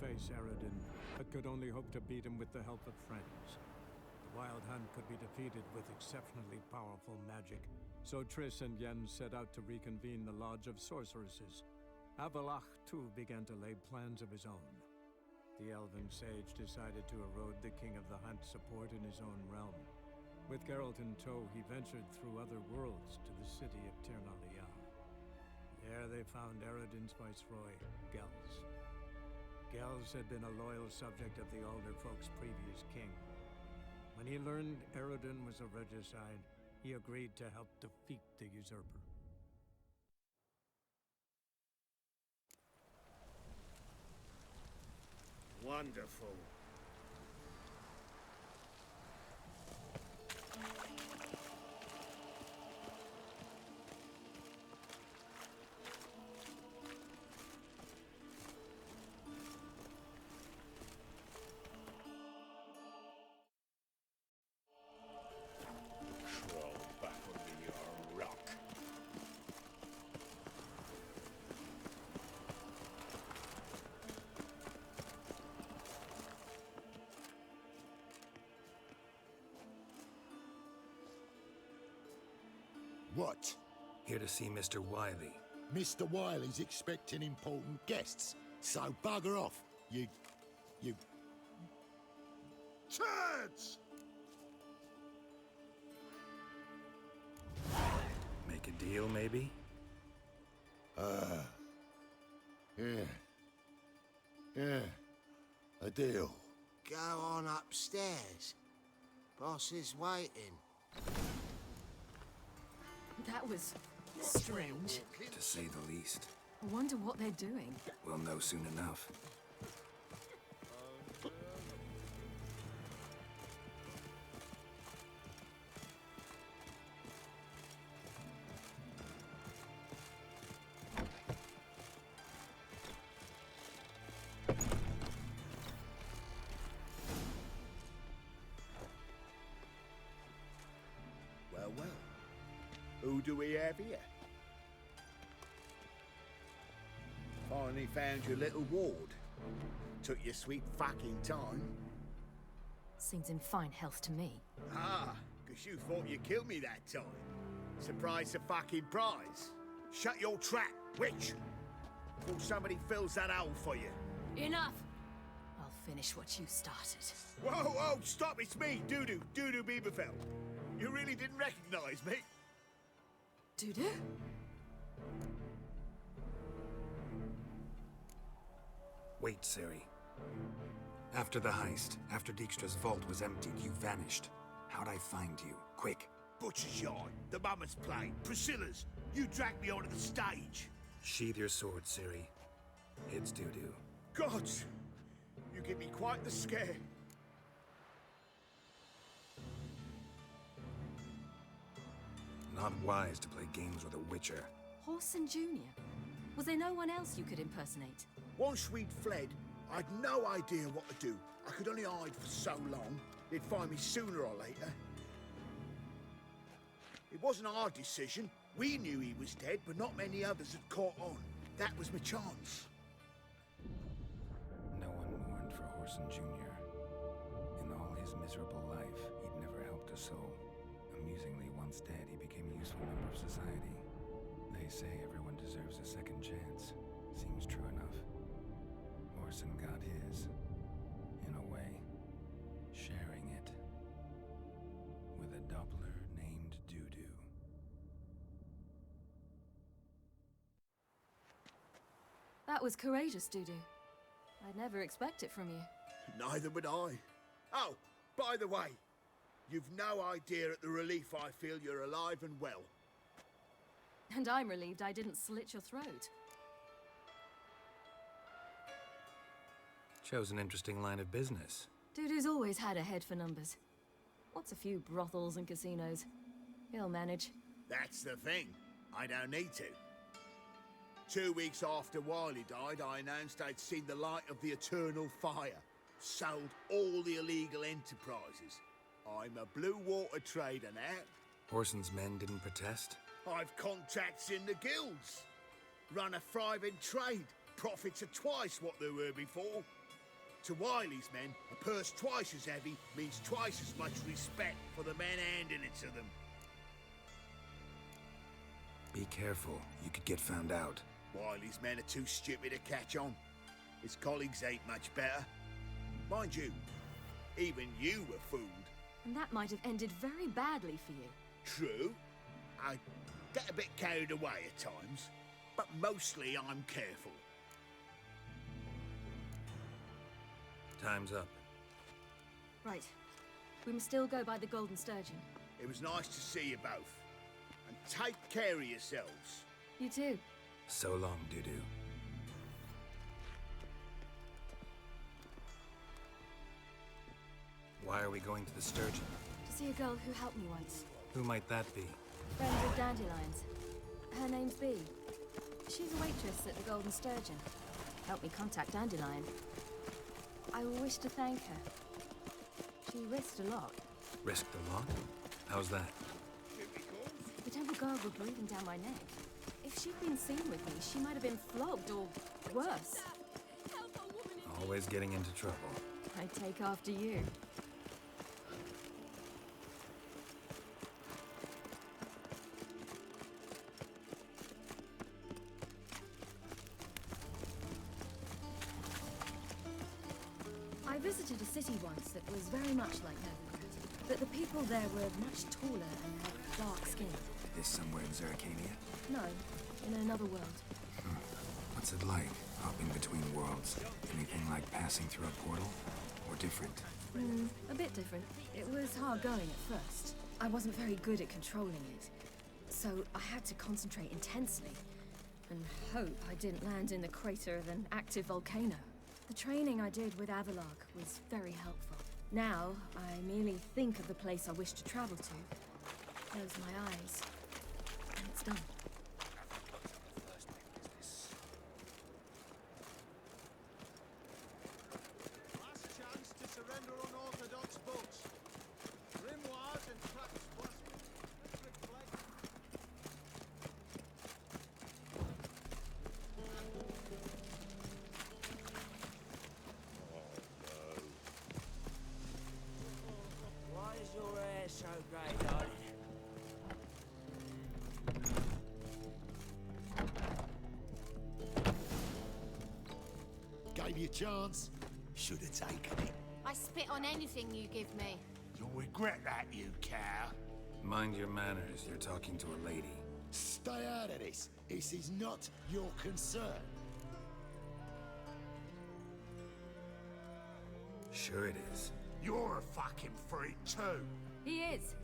face Eredin, but could only hope to beat him with the help of friends. The Wild Hunt could be defeated with exceptionally powerful magic, so Triss and Yen set out to reconvene the Lodge of Sorceresses. Avallac'h, too, began to lay plans of his own. The elven sage decided to erode the King of the Hunt's support in his own realm. With Geralt in tow, he ventured through other worlds to the city of Tir na Liah. There they found Eredin's viceroy, Gels. Gels had been a loyal subject of the Alderfolk's previous king. When he learned Eredin was a regicide, he agreed to help defeat the usurper. Wonderful. Crawl back under your rock. What? Here to see Mr. Wily. Mr. Wiley's expecting important guests, so bugger off, you... Turds! Make a deal, maybe? Yeah. A deal. Go on upstairs. Boss is waiting. That was strange. To say the least. I wonder what they're doing. We'll know soon enough. Well, well. Who do we have here? Finally found your little ward. Took your sweet fucking time. Seems in fine health to me. Ah, 'cause you thought you killed me that time. Surprise the fucking prize. Shut your trap, witch! Before somebody fills that hole for you. Enough! I'll finish what you started. Whoa, whoa, stop, it's me, Dudu Bieberfeld. You really didn't recognize me? Dudu? Wait, Ciri. After the heist, after Dijkstra's vault was emptied, you vanished. How'd I find you? Quick. Butcher's Yard, the Mummer's Plane, Priscilla's. You dragged me onto the stage. Sheathe your sword, Ciri. It's Dudu. Gods, you give me quite the scare. Not wise to play games with a Witcher. Whoreson Jr.? Was there no one else you could impersonate? Once we'd fled, I'd no idea what to do. I could only hide for so long. They'd find me sooner or later. It wasn't our decision. We knew he was dead, but not many others had caught on. That was my chance. No one mourned for Whoreson Jr. In all his miserable life, he'd never helped a soul. Amusingly, once dead, he became a useful member of society. They say everyone deserves a second chance. Seems true enough. Whoreson got his, in a way, sharing it with a Doppler named Dudu. That was courageous, Dudu. I'd never expect it from you. Neither would I. Oh, by the way, you've no idea at the relief I feel you're alive and well. And I'm relieved I didn't slit your throat. Chose an interesting line of business. Dudu's always had a head for numbers. What's a few brothels and casinos? He'll manage. That's the thing. I don't need to. 2 weeks after Wily died, I announced I'd seen the light of the eternal fire. Sold all the illegal enterprises. I'm a blue water trader now. Whoreson's men didn't protest? I've contacts in the guilds. Run a thriving trade. Profits are twice what they were before. To Wiley's men, a purse twice as heavy means twice as much respect for the men handing it to them. Be careful. You could get found out. Wiley's men are too stupid to catch on. His colleagues ain't much better. Mind you, even you were fooled. And that might have ended very badly for you. True. I get a bit carried away at times, but mostly I'm careful. Time's up. Right. We must still go by the Golden Sturgeon. It was nice to see you both. And take care of yourselves. You too. So long, Dudu. Why are we going to the Sturgeon? To see a girl who helped me once. Who might that be? Friend of Dandelions. Her name's Bee. She's a waitress at the Golden Sturgeon. Helped me contact Dandelion. I wish to thank her. She risked a lot. Risked a lot? How's that? The temple guard were breathing down my neck. If she'd been seen with me, she might have been flogged or worse. Always getting into trouble. I'd take after you. I visited a city once that was very much like Novigrad, but the people there were much taller and had dark skin. Is somewhere in Zerrikania? No, in another world. What's it like, hopping between worlds? Anything like passing through a portal? Or different? A bit different. It was hard going at first. I wasn't very good at controlling it, so I had to concentrate intensely and hope I didn't land in the crater of an active volcano. The training I did with Avalok was very helpful. Now, I merely think of the place I wish to travel to, close my eyes, and it's done. Last chance to surrender unorthodox books. Grimoires and tracts let's reflect. Why is your hair so grey, darling? Gave you a chance. Should have taken it. I spit on anything you give me. You'll regret that, you cow. Mind your manners, you're talking to a lady. Stay out of this. This is not your concern. Sure it is. You're a fucking freak too. He is.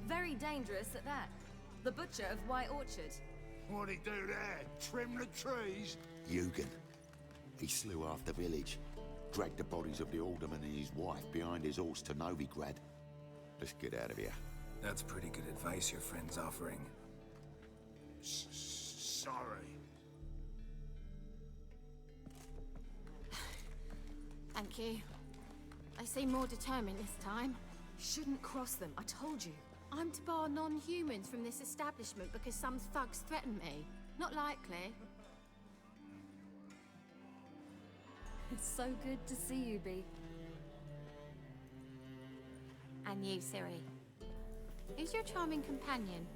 Very dangerous at that. The butcher of White Orchard. What'd he do there? Trim the trees? Eugen. He slew half the village. Dragged the bodies of the alderman and his wife behind his horse to Novigrad. Let's get out of here. That's pretty good advice your friend's offering. Sorry. Thank you. They seem more determined this time. Shouldn't cross them, I told you. I'm to bar non-humans from this establishment because some thugs threaten me. Not likely. It's so good to see you, Bee. And you, Ciri. Who's your charming companion?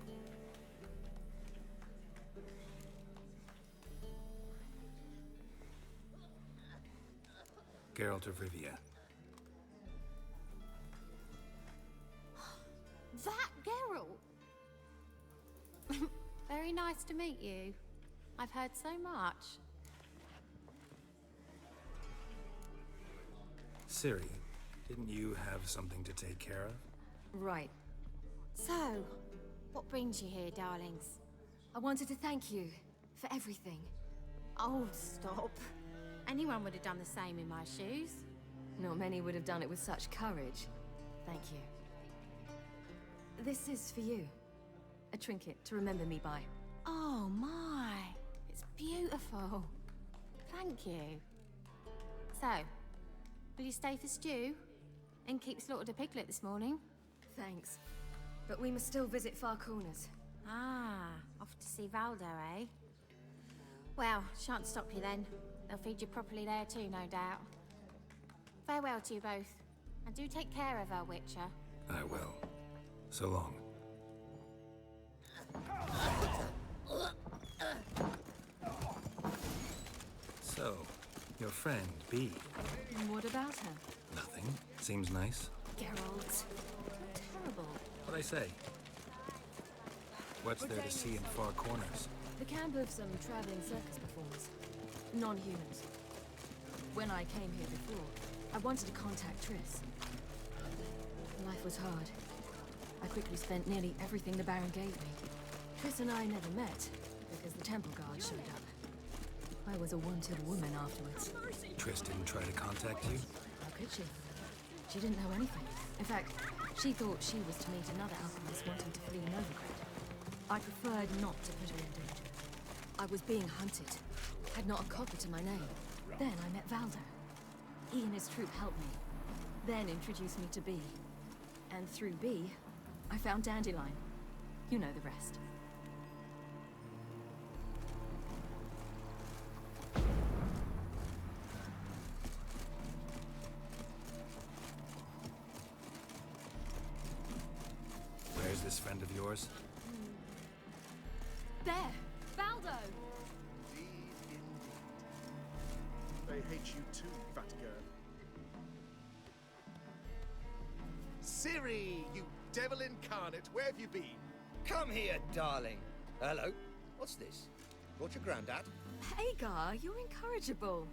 Geralt of Rivia. That Geralt! Very nice to meet you. I've heard so much. Ciri, didn't you have something to take care of? Right. So, what brings you here, darlings? I wanted to thank you for everything. Oh, stop. Anyone would have done the same in my shoes. Not many would have done it with such courage. Thank you. This is for you. A trinket to remember me by. Oh, my. It's beautiful. Thank you. So, will you stay for stew? And keep slaughtered a piglet this morning? Thanks. But we must still visit Far Corners. Ah, off to see Valdo, eh? Well, shan't stop you then. They'll feed you properly there too, no doubt. Farewell to you both. And do take care of our Witcher. I will. So long. So, your friend, Bee. What about her? Nothing. Seems nice. Geralt. Terrible. What'd I say? What's there to see in far corners? The camp of some traveling circus performers. Non-humans. When I came here before, I wanted to contact Triss. Life was hard. I quickly spent nearly everything the Baron gave me. Triss and I never met, because the Temple Guard showed up. I was a wanted woman afterwards. Triss didn't try to contact you? How could she? She didn't know anything. In fact, she thought she was to meet another alchemist wanting to flee Novigrad. I preferred not to put her in danger. I was being hunted. Had not a copper to my name. Then I met Valder. He and his troop helped me. Then introduced me to Bee. And through Bee, I found Dandelion. You know the rest. Where's this friend of yours? There! Valdo! They hate you too, fat girl. Ciri, you devil incarnate, where have you been? Come here, darling. Hello. What's this? Got your granddad? Hagar, you're incorrigible.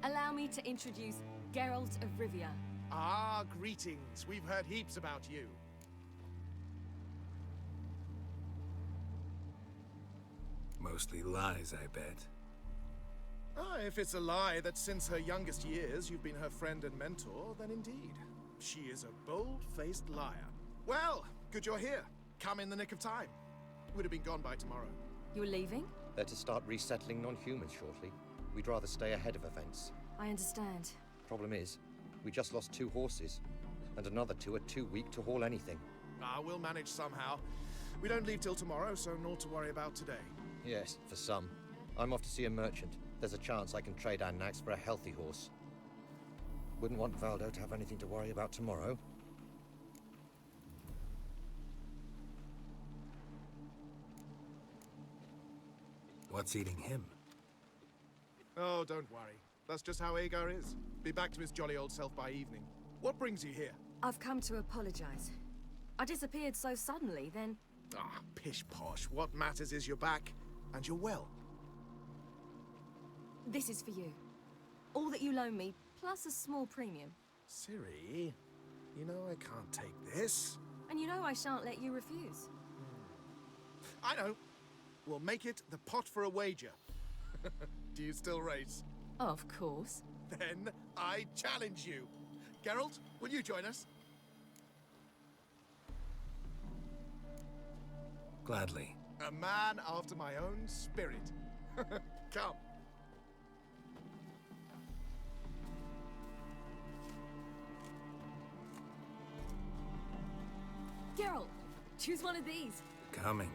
Allow me to introduce Geralt of Rivia. Ah, greetings. We've heard heaps about you. Mostly lies, I bet. Ah, if it's a lie that since her youngest years you've been her friend and mentor, then indeed. She is a bold-faced liar. Well, good you're here. Come in the nick of time. Would have been gone by tomorrow. You're leaving? They're to start resettling non-humans shortly. We'd rather stay ahead of events. I understand. Problem is, we just lost 2 horses. And another 2 are too weak to haul anything. Ah, we'll manage somehow. We don't leave till tomorrow, so naught to worry about today. Yes, for some. I'm off to see a merchant. There's a chance I can trade our nags for a healthy horse. Wouldn't want Valdo to have anything to worry about tomorrow. What's eating him? Oh, don't worry. That's just how Agar is. Be back to his jolly old self by evening. What brings you here? I've come to apologize. I disappeared so suddenly, then... Ah, pish-posh. What matters is you're back, and you're well. This is for you. All that you loan me, plus a small premium. Ciri, you know I can't take this. And you know I shan't let you refuse. I know. We'll make it the pot for a wager. Do you still race? Of course. Then I challenge you. Geralt, will you join us? Gladly. A man after my own spirit. Come. Geralt, choose one of these. Coming.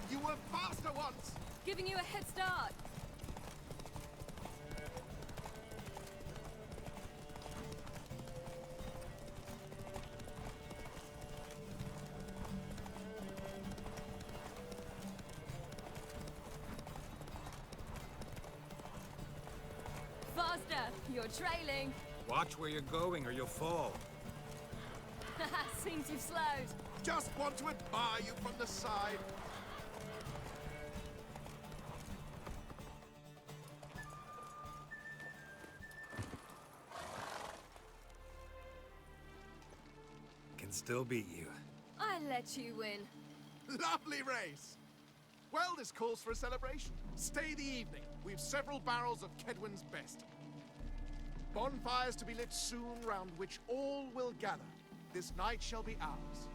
You were faster once! Giving you a head start. Faster! You're trailing. Watch where you're going or you'll fall. Seems you've slowed. Just want to admire you from the side. Can still beat you. I let you win. Lovely race! Well, this calls for a celebration. Stay the evening. We've several barrels of Kedwen's best. Bonfires to be lit soon, round which all will gather. This night shall be ours.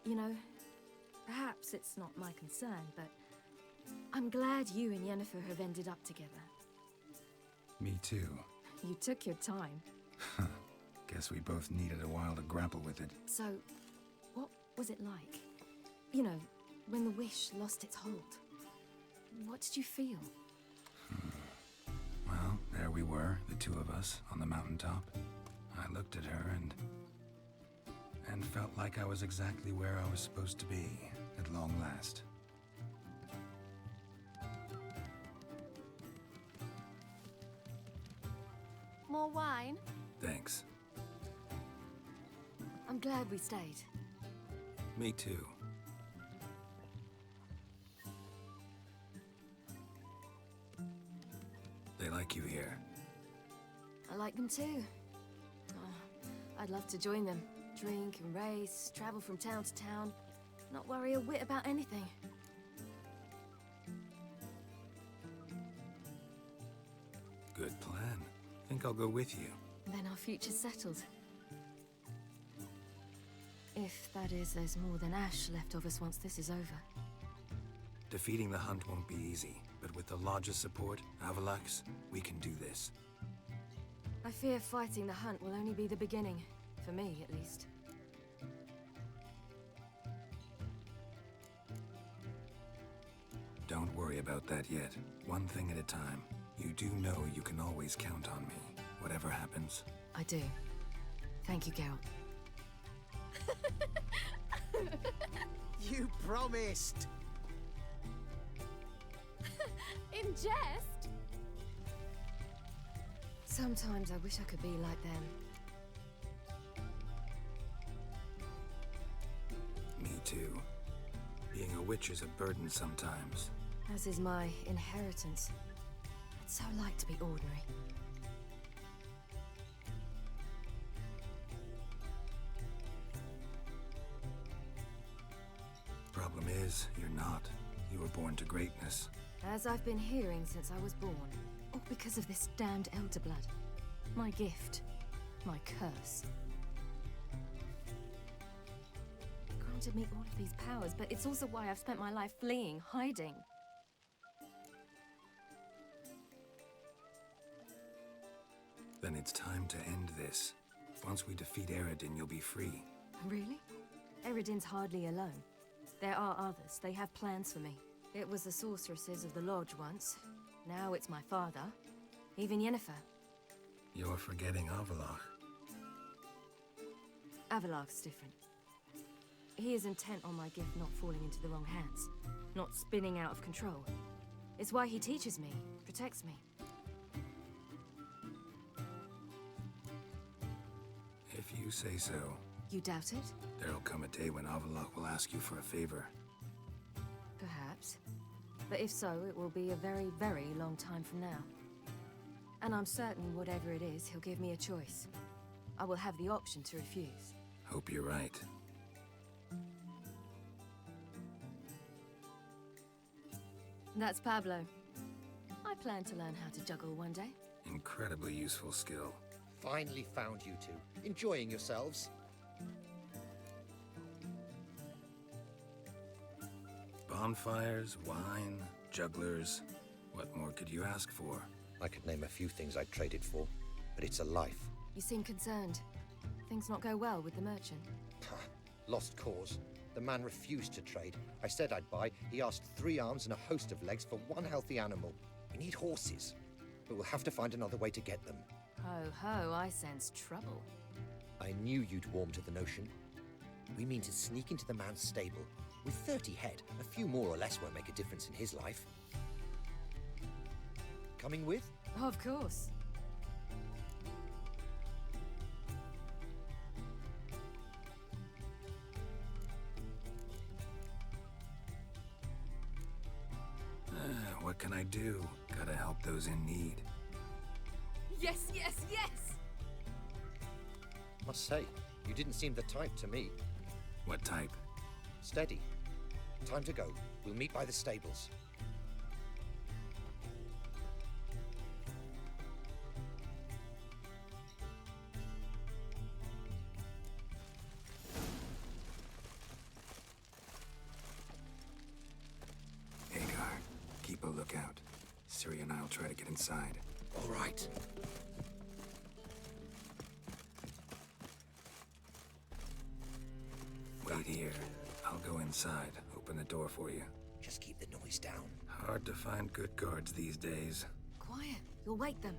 You know, Perhaps it's not my concern, but I'm glad you and Yennefer have ended up together. Me too. You took your time. Guess we both needed a while to grapple with it. So, what was it like? You know, when the wish lost its hold. What did you feel? Well, there we were, the two of us, on the mountaintop. I looked at her and felt like I was exactly where I was supposed to be, at long last. More wine? Thanks. I'm glad we stayed. Me too. They like you here. I like them too. Oh, I'd love to join them. Drink and race, travel from town to town. Not worry a whit about anything. Good plan. Think I'll go with you. Then our future's settled. If that is, there's more than ash left of us once this is over. Defeating the hunt won't be easy, but with the Lodge's support, Avalax, we can do this. I fear fighting the hunt will only be the beginning. For me, at least. Don't worry about that yet. One thing at a time. You do know you can always count on me, whatever happens. I do. Thank you, Geralt. You promised! In jest? Sometimes I wish I could be like them. Me too. Being a witch is a burden sometimes. As is my inheritance. I'd so like to be ordinary. Problem is, you're not. You were born to greatness. As I've been hearing since I was born. All because of this damned Elder Blood. My gift. My curse. It granted me all of these powers, but it's also why I've spent my life fleeing, hiding. Then it's time to end this. Once we defeat Eredin, you'll be free. Really? Eredin's hardly alone. There are others. They have plans for me. It was the sorceresses of the Lodge once. Now it's my father. Even Yennefer. You're forgetting Avallac'h. Avallac'h's different. He is intent on my gift not falling into the wrong hands. Not spinning out of control. It's why he teaches me, protects me. If you say so. You doubt it? There'll come a day when Avallac'h will ask you for a favor. Perhaps. But if so, it will be a very, very long time from now. And I'm certain whatever it is, he'll give me a choice. I will have the option to refuse. Hope you're right. That's Pablo. I plan to learn how to juggle one day. Incredibly useful skill. Finally found you two. Enjoying yourselves? Bonfires, wine, jugglers. What more could you ask for? I could name a few things I'd trade it for, but it's a life. You seem concerned. Things not go well with the merchant. Lost cause. The man refused to trade. I said I'd buy. He asked 3 arms and a host of legs for 1 healthy animal. We need horses, but we'll have to find another way to get them. Ho ho, I sense trouble. I knew you'd warm to the notion. We mean to sneak into the man's stable. With 30 head, a few more or less won't make a difference in his life. Coming with? Of course. What can I do? Gotta help those in need. Yes, yes, yes! Must say, you didn't seem the type to me. What type? Steady. Time to go. We'll meet by the stables. try to get inside. All right. Wait here. I'll go inside. Open the door for you. Just keep the noise down. Hard to find good guards these days. Quiet. You'll wake them.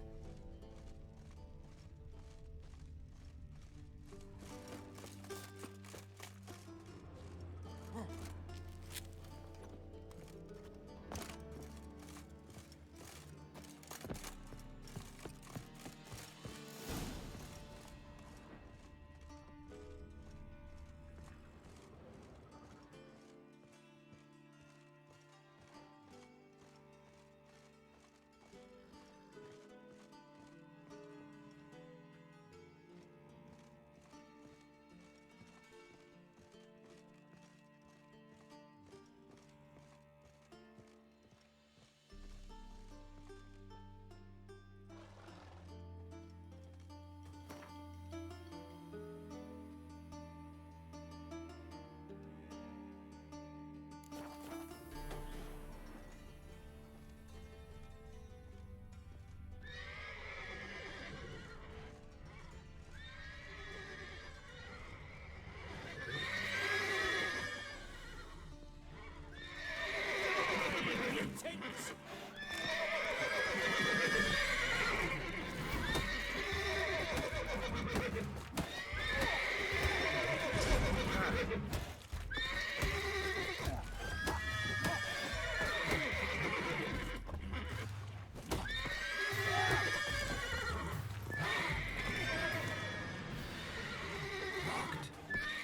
Locked.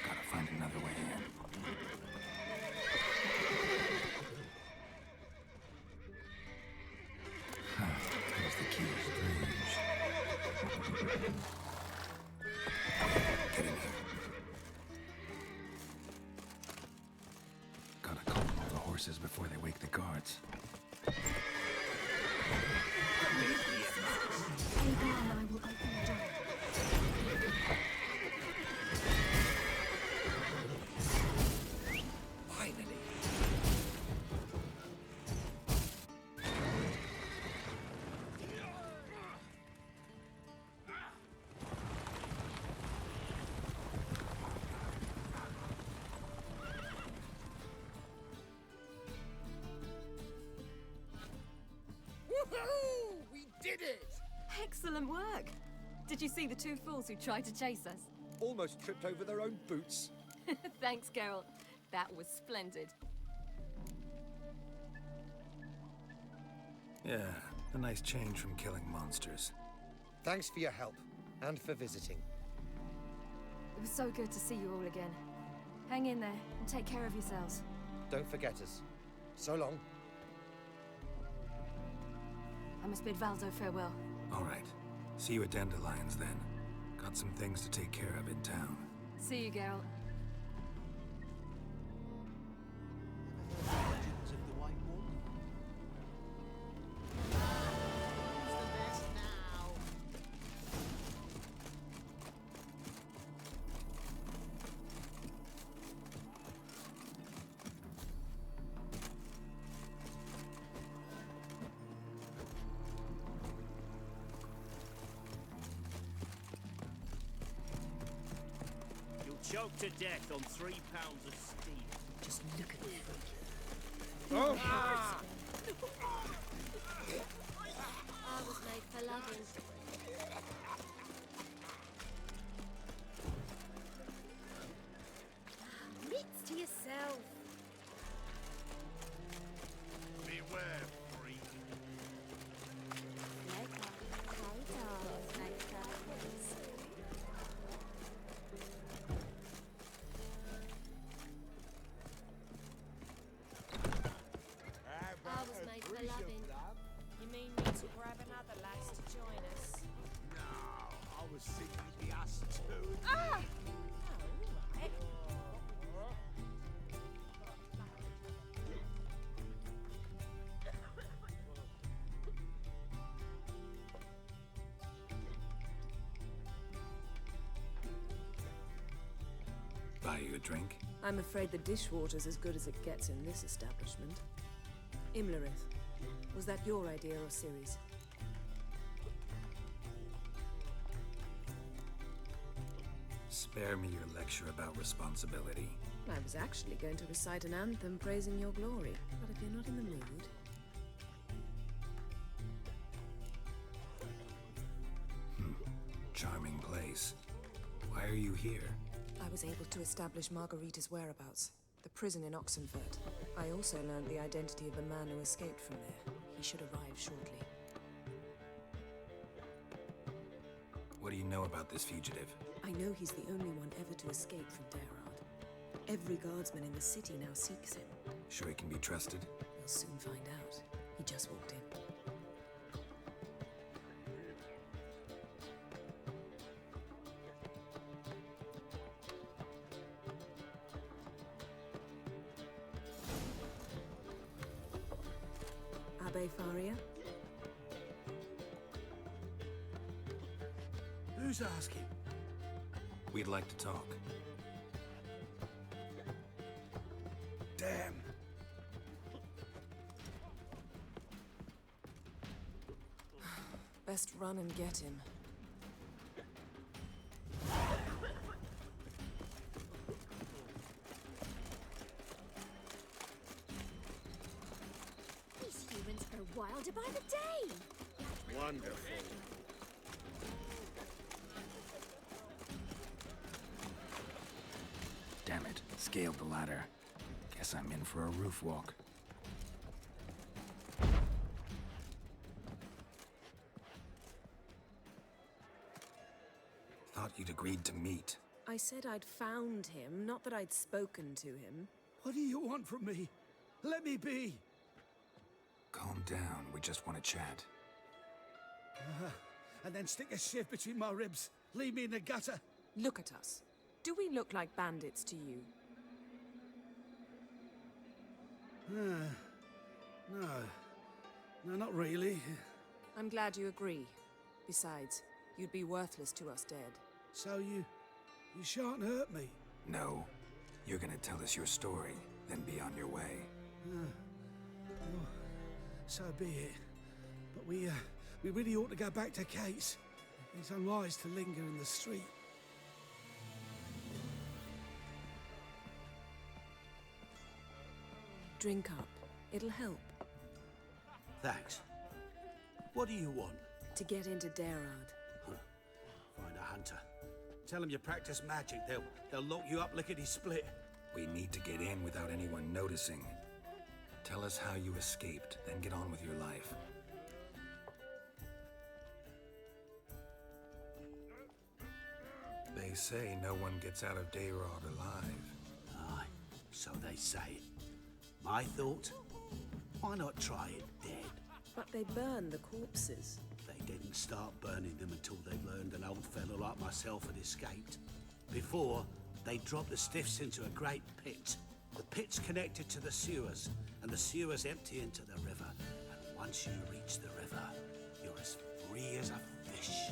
Gotta find another way in. There's the key. Strange. Get in here. Gotta calm all the horses before they wake the guards. Hagar and I will open the door. Finally. Woohoo! We did it! Excellent work! Did you see the two fools who tried to chase us? Almost tripped over their own boots. Thanks, Geralt. That was splendid. Yeah, a nice change from killing monsters. Thanks for your help and for visiting. It was so good to see you all again. Hang in there and take care of yourselves. Don't forget us. So long. I must bid Valdo farewell. All right. See you at Dandelions then. Got some things to take care of in town. See you, Geralt. Legends of the White Wall. Who's the best now? You'll choke to death on 3 pounds of steel. Just look at me. I was made for loving. Wits to yourself. Beware, freak. I was made for loving. You mean me to grab another lass to join us? No, I was thinking it'd be us two. Ah! Oh, right. Buy you a drink? I'm afraid the dishwater's as good as it gets in this establishment. Imlerith, was that your idea or Ciri's? Spare me your lecture about responsibility. I was actually going to recite an anthem praising your glory, but if you're not in the mood... Charming place. Why are you here? I was able to establish Margarita's whereabouts, the prison in Oxenfurt. I also learned the identity of the man who escaped from there. He should arrive shortly. What do you know about this fugitive? I know he's the only one ever to escape from Daerard. Every guardsman in the city now seeks him. Sure he can be trusted? We'll soon find out. He just walked in. Abbe Faria? Who's asking? We'd like to talk. Damn. Best run and get him. These humans grow wilder by the day! Wonderful. Damn it, scaled the ladder. Guess I'm in for a roof walk. Thought you'd agreed to meet. I said I'd found him, not that I'd spoken to him. What do you want from me? Let me be. Calm down, we just want to chat. And then stick a shiv between my ribs. Leave me in the gutter. Look at us. Do we look like bandits to you? No. No, not really. I'm glad you agree. Besides, you'd be worthless to us dead. So you shan't hurt me. No. You're gonna tell us your story, then be on your way. Oh, so be it. But we really ought to go back to Kate's. It's unwise to linger in the street. Drink up. It'll help. Thanks. What do you want? To get into Daerard. Find a hunter. Tell them you practice magic. They'll lock you up lickety-split. We need to get in without anyone noticing. Tell us how you escaped, then get on with your life. They say no one gets out of Daerard alive. Aye, so they say. My thought? Why not try it dead? But they burn the corpses. They didn't start burning them until they learned an old fellow like myself had escaped. Before, they dropped the stiffs into a great pit. The pit's connected to the sewers, and the sewers empty into the river. And once you reach the river, you're as free as a fish.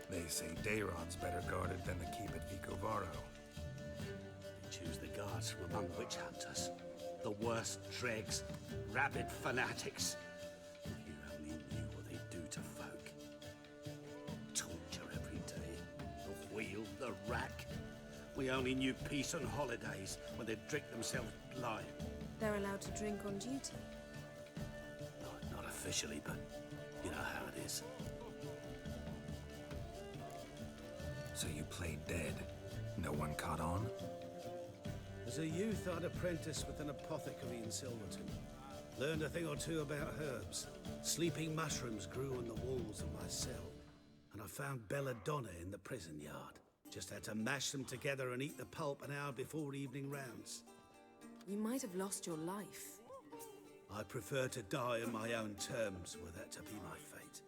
They say Daerad's better guarded than the keep at Vicovaro. Choose the guards from among witch hunters. The worst dregs, rabid fanatics. If you only knew what they do to folk. Torture every day. The wheel, the rack. We only knew peace on holidays when they'd drink themselves blind. They're allowed to drink on duty. Not officially, but you know how it is. So you played dead. No one caught on? As a youth, I'd apprenticed with an apothecary in Silverton. Learned a thing or two about herbs. Sleeping mushrooms grew on the walls of my cell. And I found belladonna in the prison yard. Just had to mash them together and eat the pulp an hour before evening rounds. You might have lost your life. I prefer to die on my own terms, were that to be my fate.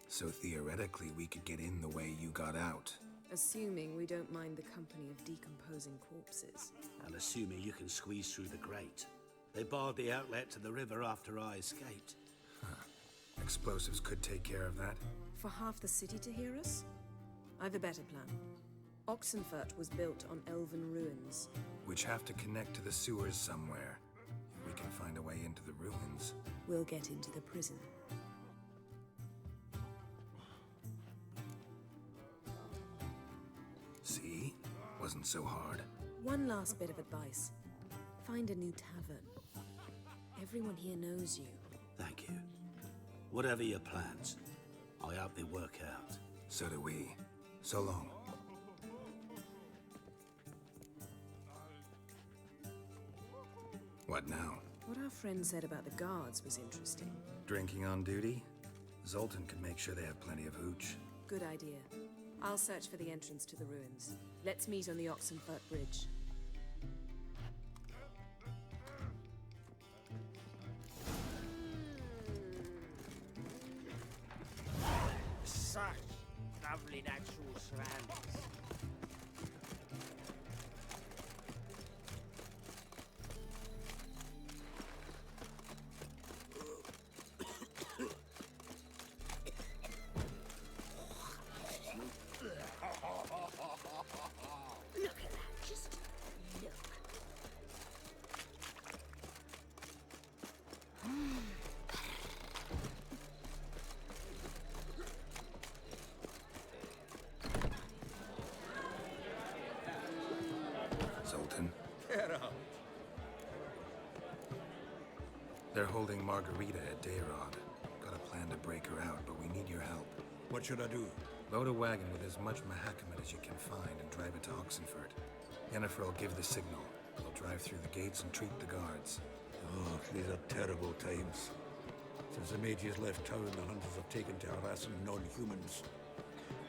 So theoretically, we could get in the way you got out. Assuming we don't mind the company of decomposing corpses. And assuming you can squeeze through the grate. They barred the outlet to the river after I escaped. Huh. Explosives could take care of that. For half the city to hear us? I've a better plan. Oxenfurt was built on elven ruins. Which have to connect to the sewers somewhere. If we can find a way into the ruins. We'll get into the prison. wasn't so hard. One last bit of advice. Find a new tavern. Everyone here knows you. Thank you. Whatever your plans, I hope they work out. So do we. So long. What now? What our friend said about the guards was interesting. Drinking on duty? Zoltan can make sure they have plenty of hooch. Good idea. I'll search for the entrance to the ruins. Let's meet on the Oxenfurt Bridge. Such lovely natural surroundings. Look at that, just look. Zoltan? Get up. They're holding Margarita at Dayrod. Got a plan to break her out, but we need your help. What should I do? Load a wagon with as much Mahakamat as you can find and drive it to Oxenfurt. Yennefer will give the signal. We'll drive through the gates and treat the guards. Oh, these are terrible times. Since the mages left town, the hunters have taken to harassing non-humans.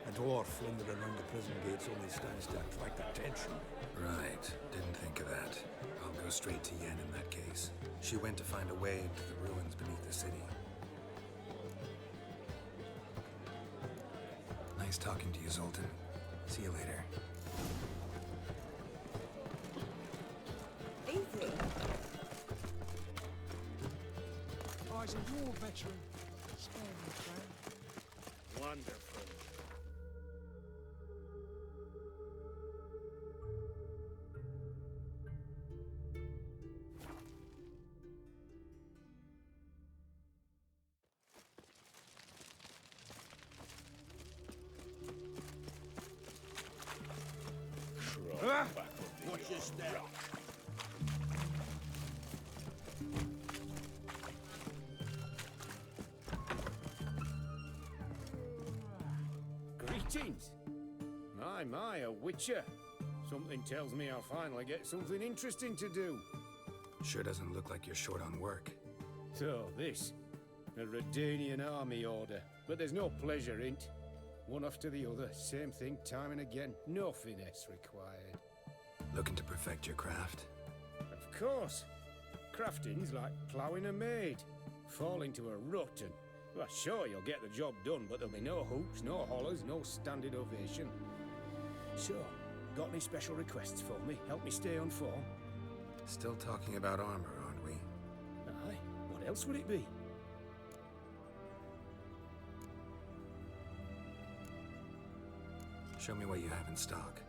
A dwarf lingering around the prison gates only stands to attract attention. Right. Didn't think of that. I'll go straight to Yen in that case. She went to find a way into the ruins beneath the city. Nice talking to you, Zoltan. See you later. Easy. Eyes a war veteran. Spare me, friend. Wonderful. Watch your step. Greetings. My, a witcher. Something tells me I'll finally get something interesting to do. Sure doesn't look like you're short on work. So, this. A Redanian army order. But there's no pleasure in't. One after the other, same thing time and again. No finesse required. Looking to perfect your craft? Of course. Crafting's like ploughing a maid. Fall into a rut and... Well, sure, you'll get the job done, but there'll be no hoops, no hollers, no standing ovation. So, got any special requests for me? Help me stay on form? Still talking about armor, aren't we? Aye. What else would it be? Show me what you have in stock.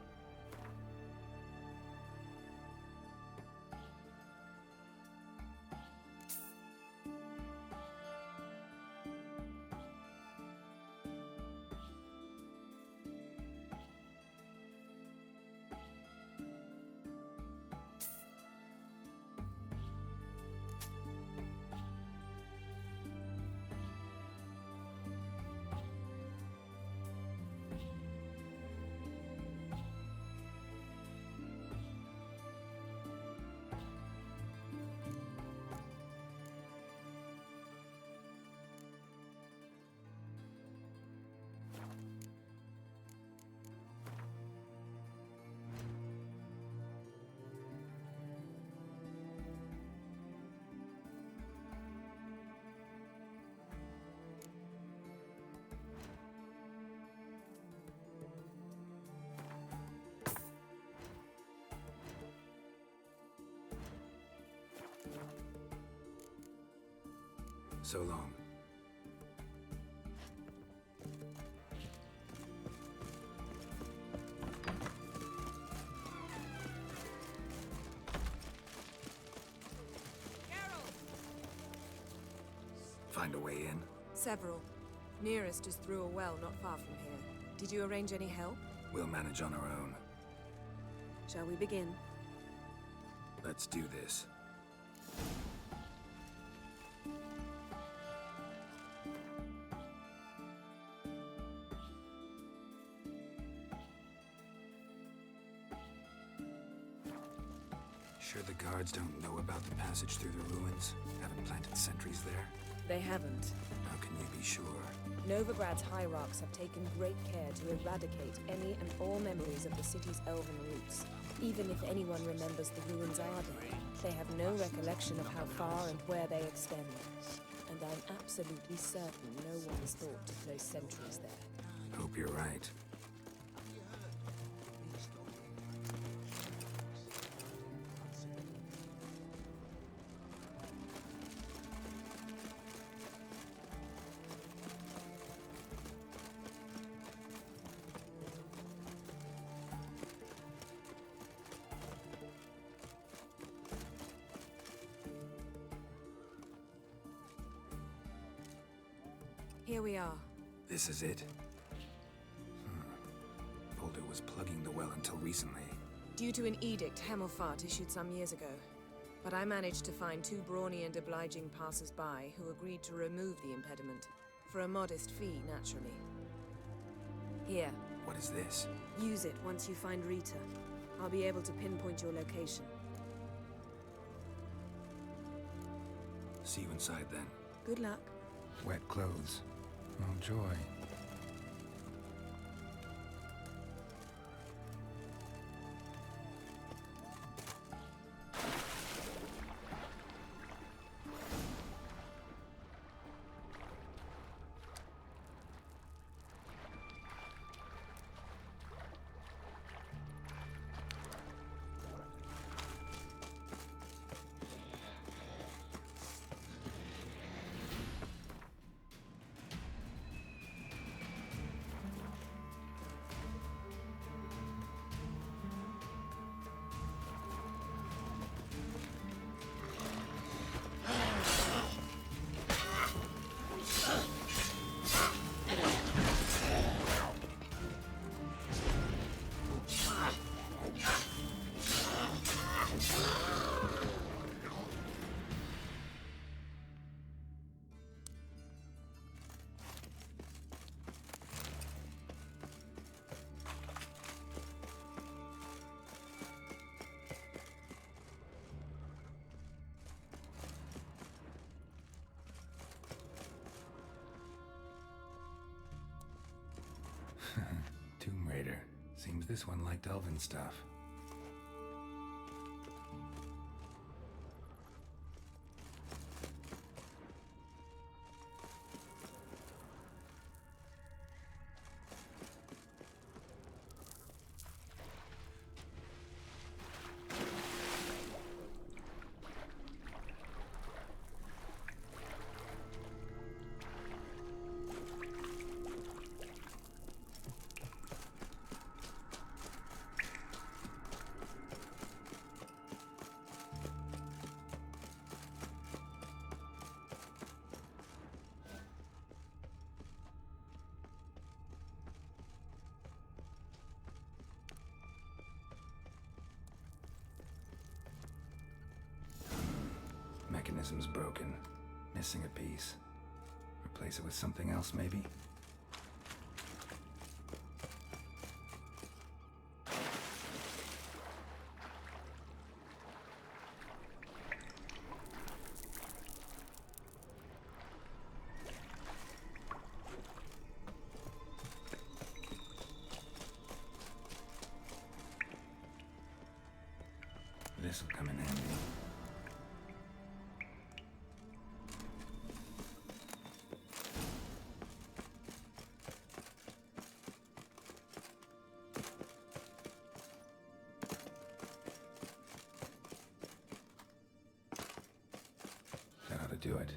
So long. Find a way in? Several. Nearest is through a well not far from here. Did you arrange any help? We'll manage on our own. Shall we begin? Let's do this. Sure the guards don't know about the passage through the ruins? Haven't planted sentries there? They haven't. How can you be sure? Novigrad's hierarchs have taken great care to eradicate any and all memories of the city's elven roots. Even if anyone remembers the ruins are there, they have no recollection of how far and where they extend. And I'm absolutely certain no one's thought to place sentries there. Hope you're right. Here we are. This is it? Boulder was plugging the well until recently. Due to an edict Hemelfart issued some years ago. But I managed to find 2 brawny and obliging passers-by who agreed to remove the impediment. For a modest fee, naturally. Here. What is this? Use it once you find Rita. I'll be able to pinpoint your location. See you inside then. Good luck. Wet clothes. Oh joy. Tomb Raider. Seems this one liked elven stuff. Mechanism's broken. Missing a piece. Replace it with something else, maybe? This'll come in handy. That ought to do it.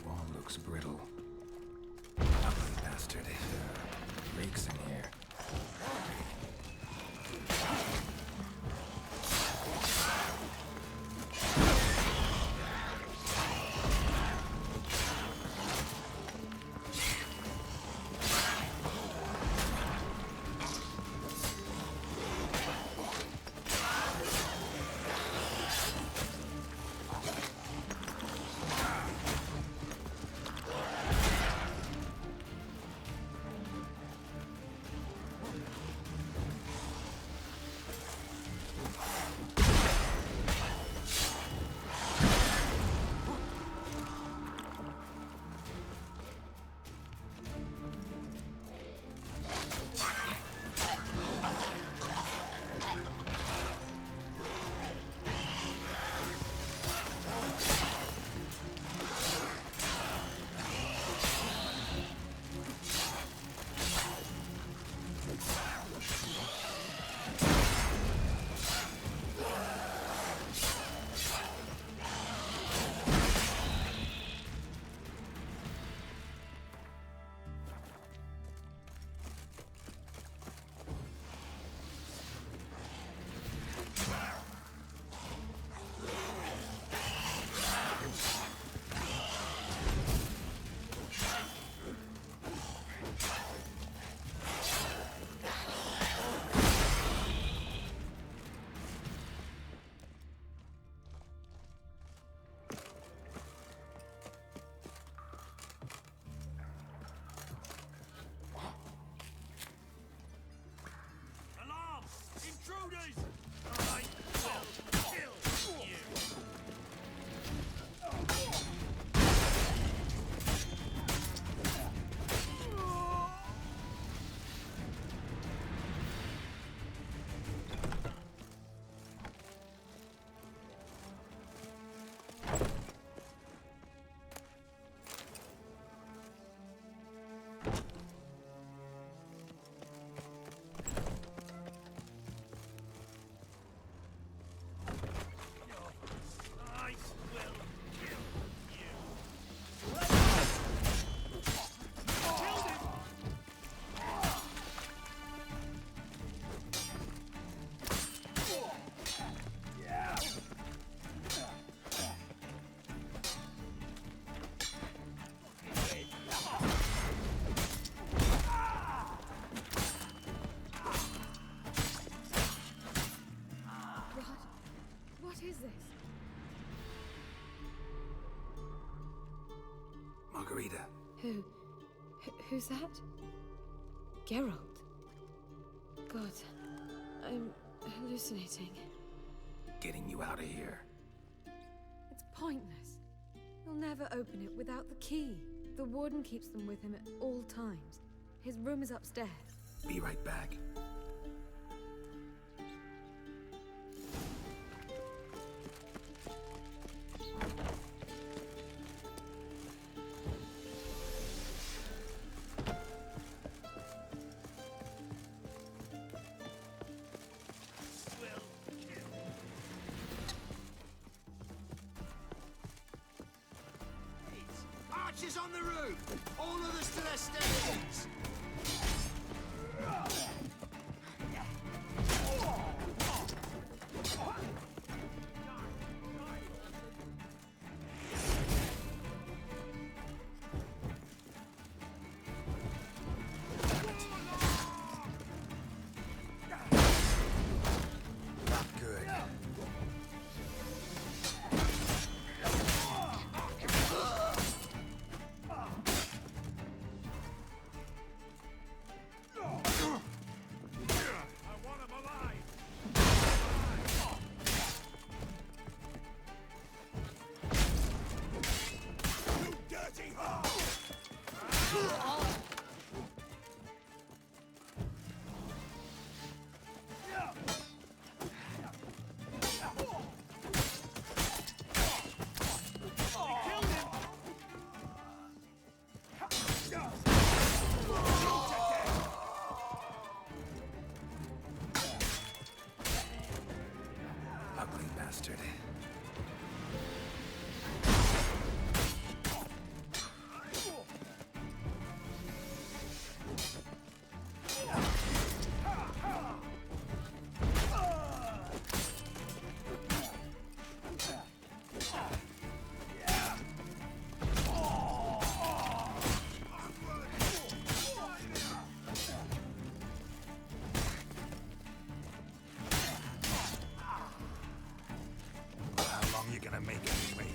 Wall looks brittle. Up Rita. Who's that? Geralt. God, I'm hallucinating. Getting you out of here. It's pointless. He'll never open it without the key. The warden keeps them with him at all times. His room is upstairs. Be right back. Archers on the roof! All others to their stations! Ugly bastard. How long you gonna make me wait?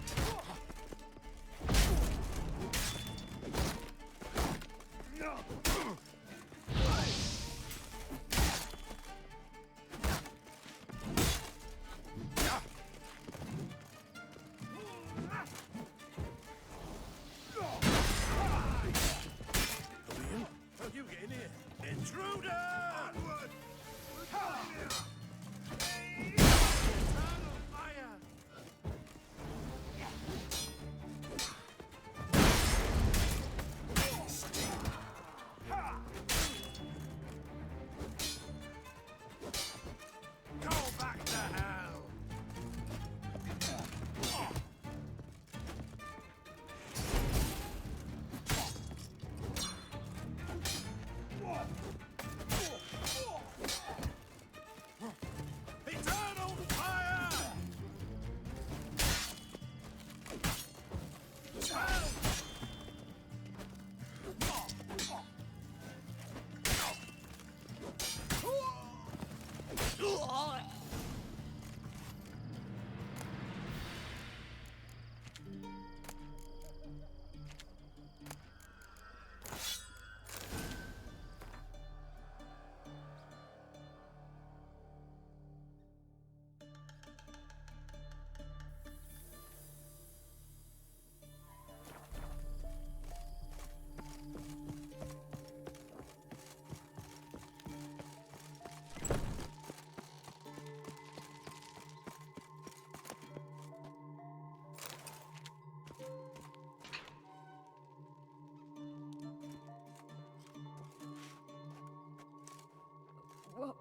How you getting here? Intruder! Onward! Eternal fire! Go back to hell! Eternal fire! Spell!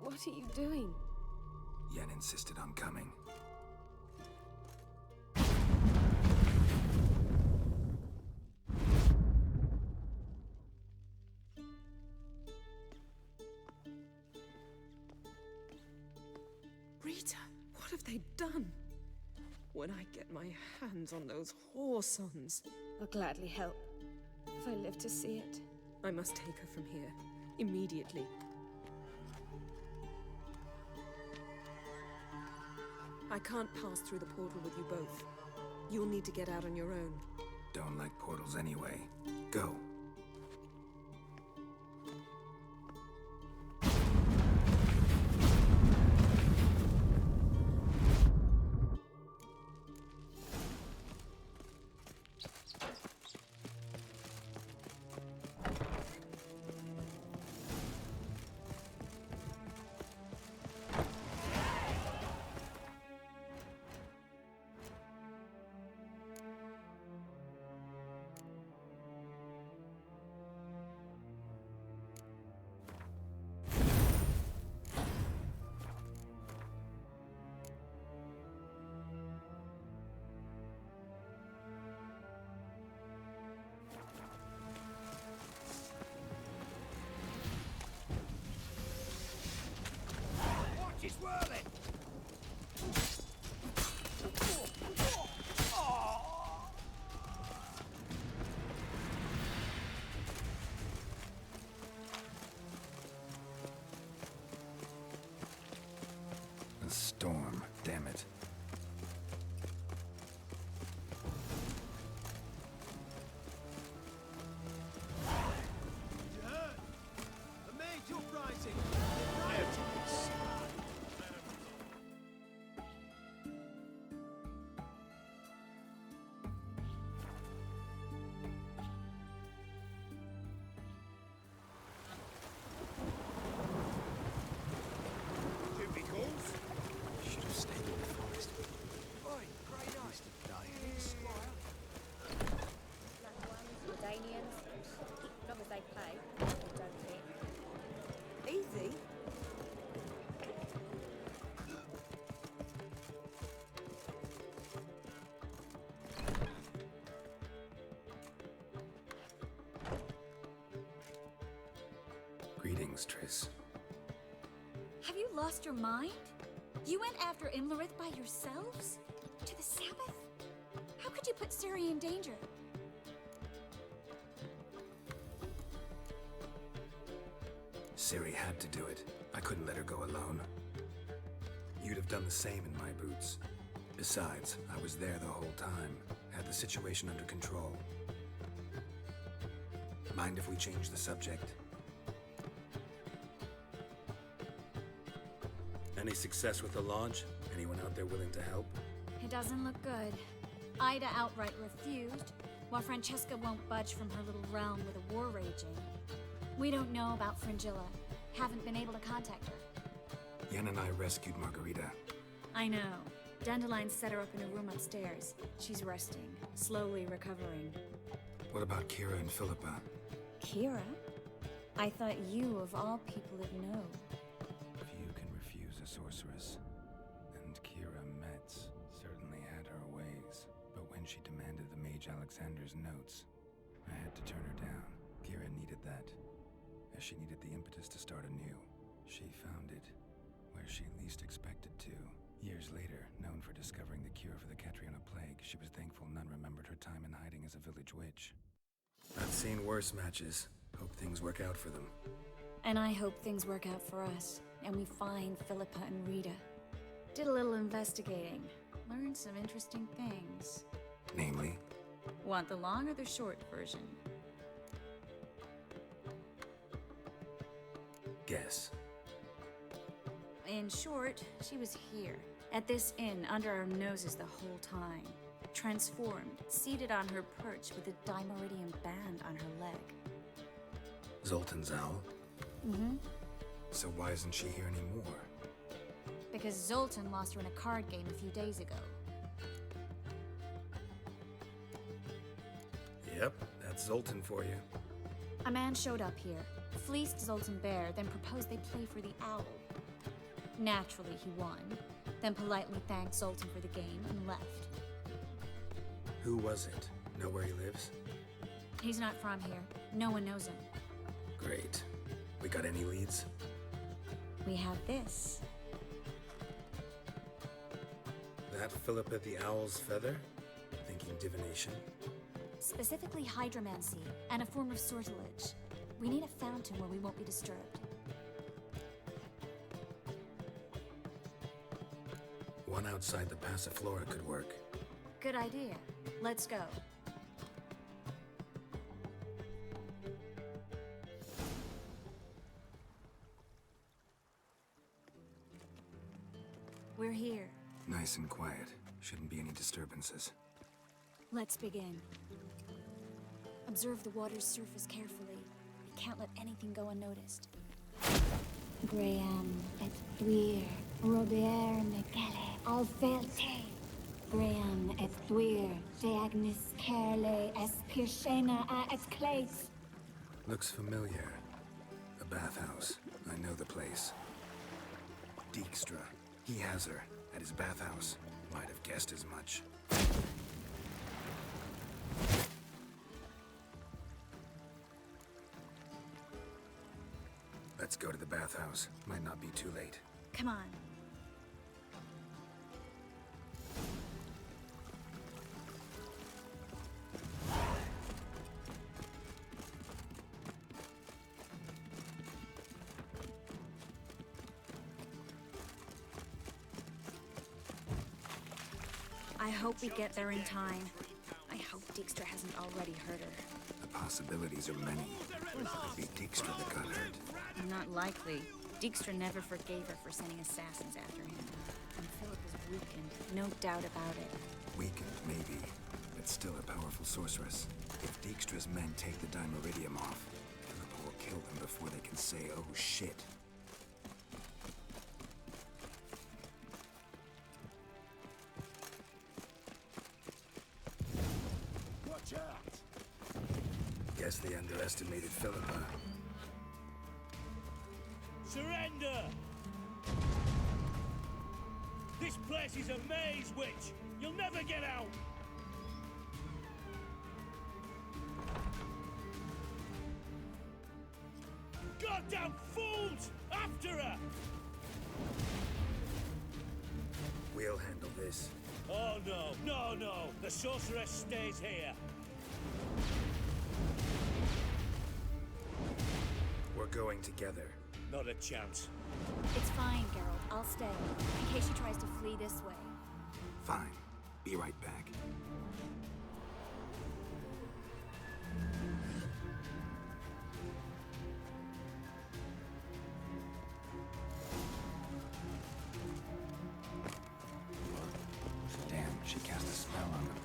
What are you doing? Yen insisted on coming. Rita, what have they done? When I get my hands on those whoresons. I'll gladly help, if I live to see it. I must take her from here, immediately. I can't pass through the portal with you both. You'll need to get out on your own. Don't like portals anyway. Go. Watch it swirling! A storm, damn it. The mage uprising! Should have stayed in the forest. Danians, long as they pay, they don't hit. Easy? Greetings, Triss. Have you lost your mind? You went after Imlerith by yourselves? To the Sabbath? How could you put Ciri in danger? Ciri had to do it. I couldn't let her go alone. You'd have done the same in my boots. Besides, I was there the whole time. Had the situation under control. Mind if we change the subject? Any success with the Lodge? Anyone out there willing to help? It doesn't look good. Ida outright refused, while Francesca won't budge from her little realm with a war raging. We don't know about Fringilla. Haven't been able to contact her. Yen and I rescued Margarita. I know. Dandelion set her up in a room upstairs. She's resting, slowly recovering. What about Kira and Philippa? Kira? I thought you, of all people, would know. Few can refuse a sorceress. And Kira Metz certainly had her ways. But when she demanded the Mage Alexander's notes, I had to turn her down. Kira needed that, as she needed the impetus to start anew. She found it where she least expected to. Years later, known for discovering the cure for the Catriona plague, she was thankful none remembered her time in hiding as a village witch. I've seen worse matches. Hope things work out for them. And I hope things work out for us, and we find Philippa and Rita. Did a little investigating. Learned some interesting things. Namely? Want the long or the short version? Guess. In short, she was here, at this inn, under our noses the whole time. Transformed, seated on her perch with a dimeridium band on her leg. Zoltan's owl? Mm-hmm. So why isn't she here anymore? Because Zoltan lost her in a card game a few days ago. Yep, that's Zoltan for you. A man showed up here, fleeced Zoltan bare, then proposed they play for the owl. Naturally, he won, then politely thanked Zoltan for the game and left. Who was it? Know where he lives? He's not from here. No one knows him. Great. We got any leads? We have this. That Philippa the Owl's feather? Thinking divination? Specifically hydromancy, and a form of sortilege. We need a fountain where we won't be disturbed. One outside the Passiflora could work. Good idea. Let's go. here. Nice and quiet. Shouldn't be any disturbances. Let's begin. Observe the water's surface carefully. We can't let anything go unnoticed. Graham et thuir, Robert Mekele, Alfelte. Graham et thuir, Deagnis Kerle, Espirshena a et Clates. Looks familiar. A bathhouse. I know the place. Dijkstra. He has her at his bathhouse. Might have guessed as much. Let's go to the bathhouse. Might not be too late. Come on. I hope we get there in time. I hope Dijkstra hasn't already hurt her. The possibilities are many. It could be Dijkstra that got hurt. Not likely. Dijkstra never forgave her for sending assassins after him. And Philip is weakened, no doubt about it. Weakened, maybe, but still a powerful sorceress. If Dijkstra's men take the Dimeridium off, Philip will kill them before they can say, oh shit. Watch out! Guess they underestimated Philippa. Surrender! This place is a maze, witch! You'll never get out! Goddamn fools! After her! We'll handle this. Oh no, no, no! The sorceress stays here! We're going together. Not a chance. It's fine, Geralt. I'll stay, in case she tries to flee this way. Fine. Be right back. Damn, she cast a spell on them.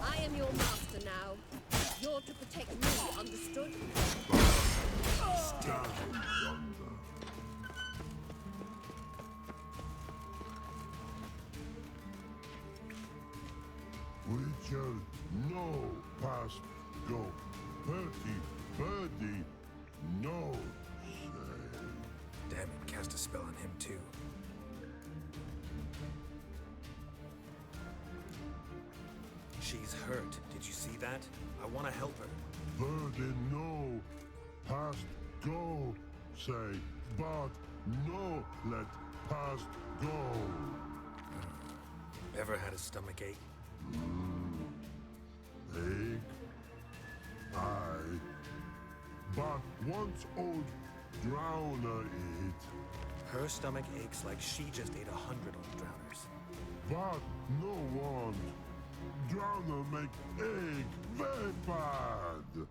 I am your master now. You're to protect me, understood? Witcher, no past go. Birdie, no say. Damn it, cast a spell on him too. She's hurt. Did you see that? I want to help her. Birdie, no past go say. But no let past go. Ever had a stomach ache? Ache? Aye. But once old drowner eat. Her stomach aches like she just ate 100 old drowners. But no one. Drowner make egg very bad.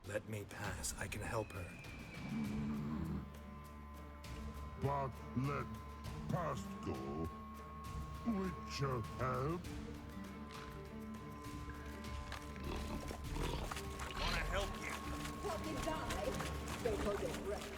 Let me pass. I can help her. But let past go. Witcher help. Wanna help you? What did I? Don't hold your breath.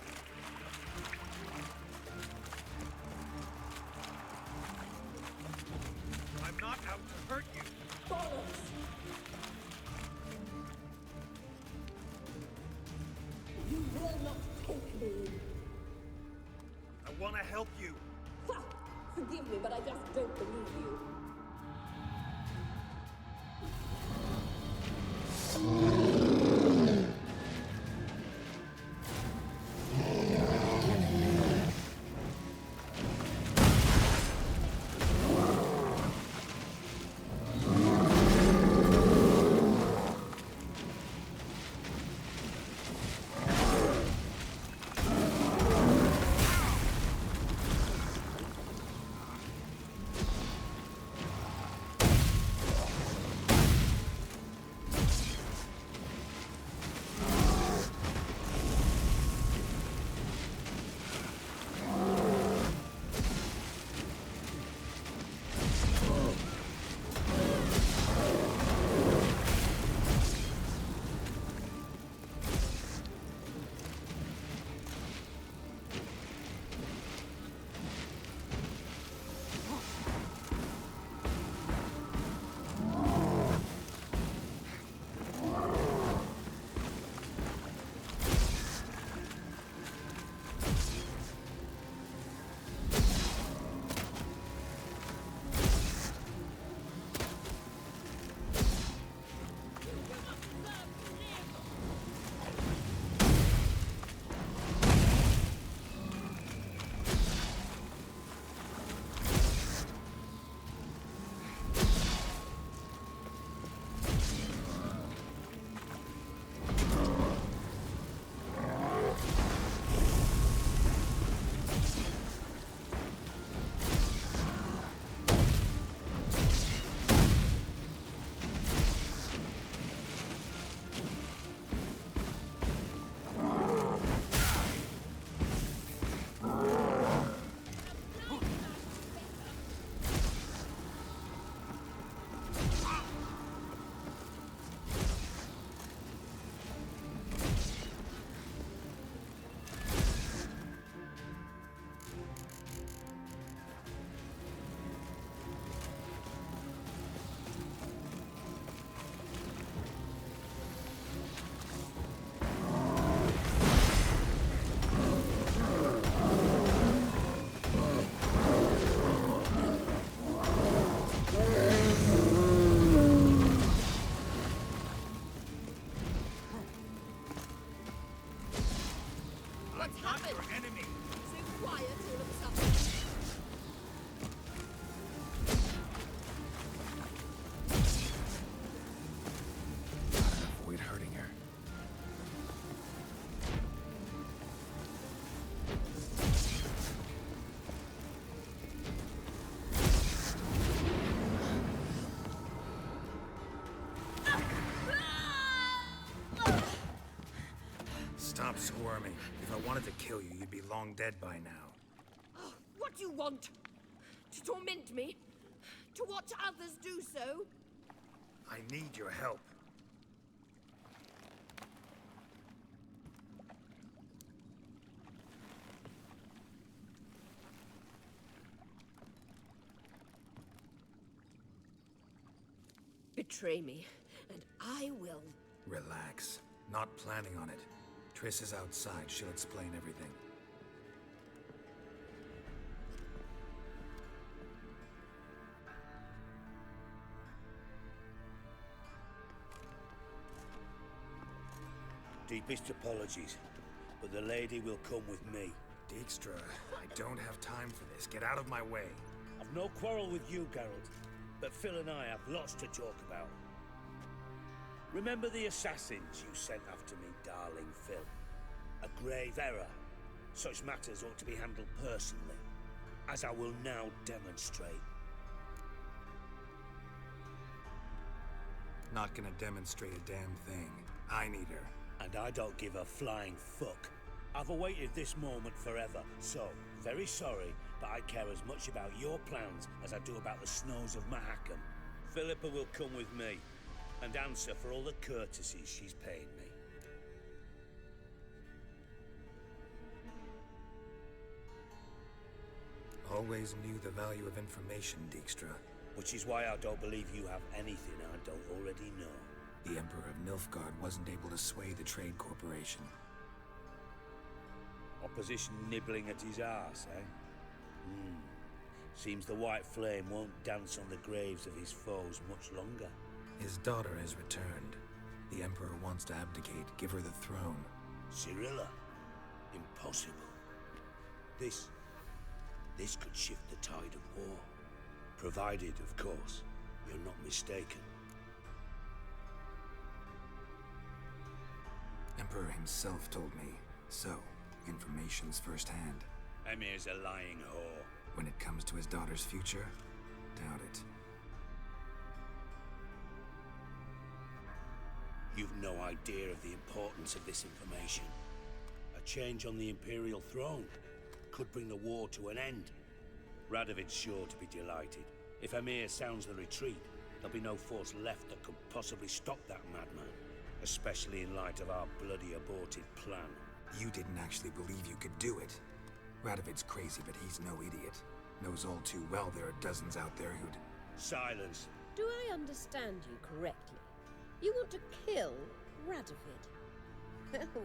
forgive me, but I just don't believe you. Stop squirming. If I wanted to kill you, you'd be long dead by now. Oh, what do you want? To torment me? To watch others do so? I need your help. Betray me, and I will. Relax. Not planning on it. Triss is outside. She'll explain everything. Deepest apologies, but the lady will come with me. Dijkstra, I don't have time for this. Get out of my way. I've no quarrel with you, Geralt, but Phil and I have lots to talk about. Remember the assassins you sent after me, darling Phil? A grave error. Such matters ought to be handled personally, as I will now demonstrate. Not gonna demonstrate a damn thing. I need her. And I don't give a flying fuck. I've awaited this moment forever, so, very sorry, but I care as much about your plans as I do about the snows of Mahakam. Philippa will come with me, and answer for all the courtesies she's paid me. Always knew the value of information, Dijkstra. Which is why I don't believe you have anything I don't already know. The Emperor of Nilfgaard wasn't able to sway the Trade Corporation. Opposition nibbling at his arse, eh? Seems the White Flame won't dance on the graves of his foes much longer. His daughter has returned. The Emperor wants to abdicate, give her the throne. Cirilla? Impossible. This could shift the tide of war. Provided, of course, you're not mistaken. Emperor himself told me. So, information's firsthand. Emir's a lying whore. When it comes to his daughter's future, doubt it. You've no idea of the importance of this information. A change on the Imperial throne could bring the war to an end. Radovid's sure to be delighted. If Emir sounds the retreat, there'll be no force left that could possibly stop that madman. Especially in light of our bloody aborted plan. You didn't actually believe you could do it. Radovid's crazy, but he's no idiot. Knows all too well there are dozens out there who'd... Silence. Do I understand you correctly? You want to kill Radovid?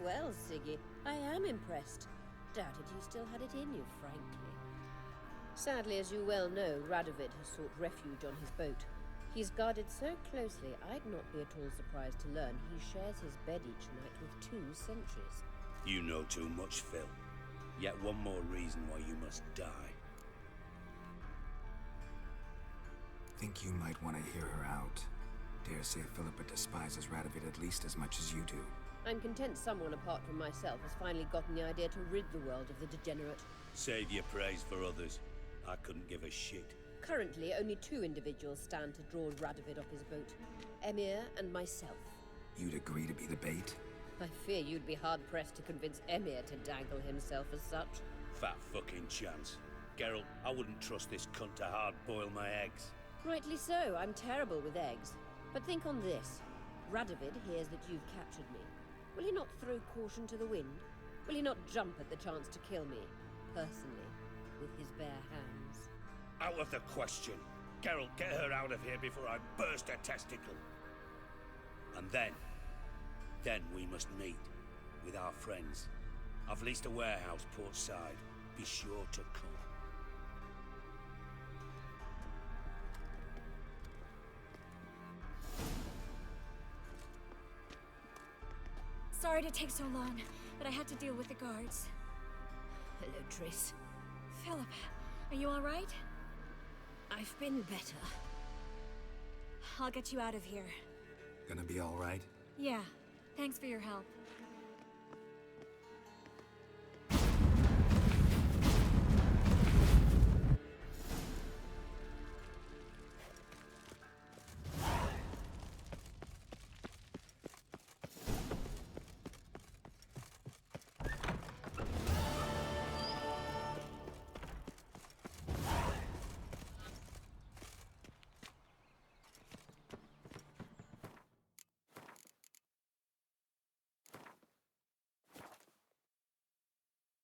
Well, Siggy, I am impressed. Doubted you still had it in you, frankly. Sadly, as you well know, Radovid has sought refuge on his boat. He's guarded so closely, I'd not be at all surprised to learn he shares his bed each night with 2 sentries. You know too much, Phil. Yet one more reason why you must die. Think you might want to hear her out. Dare say Philippa despises Radovid at least as much as you do. I'm content someone apart from myself has finally gotten the idea to rid the world of the degenerate. Save your praise for others. I couldn't give a shit. Currently, only 2 individuals stand to draw Radovid off his boat. Emir and myself. You'd agree to be the bait? I fear you'd be hard-pressed to convince Emir to dangle himself as such. Fat fucking chance. Geralt, I wouldn't trust this cunt to hard-boil my eggs. Rightly so, I'm terrible with eggs. But think on this. Radovid hears that you've captured me. Will he not throw caution to the wind? Will he not jump at the chance to kill me, personally, with his bare hands? Out of the question. Geralt, get her out of here before I burst a testicle. And then we must meet with our friends. I've leased a warehouse portside. Be sure to come. Sorry to take so long, but I had to deal with the guards. Hello, Triss. Philip, are you all right? I've been better. I'll get you out of here. Gonna be all right? Yeah, thanks for your help.